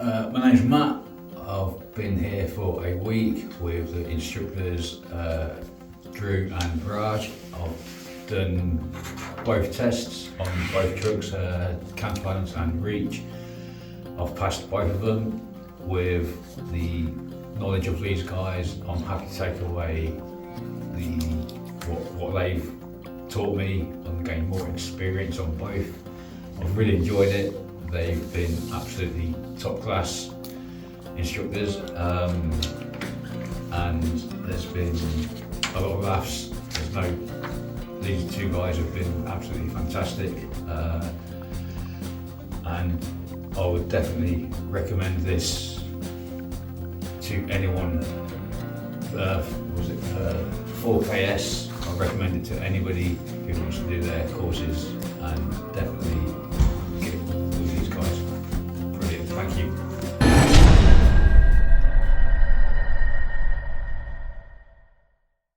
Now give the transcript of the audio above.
My name's Matt. I've been here for a week with the instructors Drew and Meraj. I've done both tests on both trucks, counterbalance and reach. I've passed both of them. With the knowledge of these guys, I'm happy to take away what they've taught me and gain more experience on both. I've really enjoyed it. They've been absolutely top class instructors, and there's been a lot of laughs. These two guys have been absolutely fantastic, and I would definitely recommend this to anyone. 4KS, I recommend it to anybody who wants to do their courses and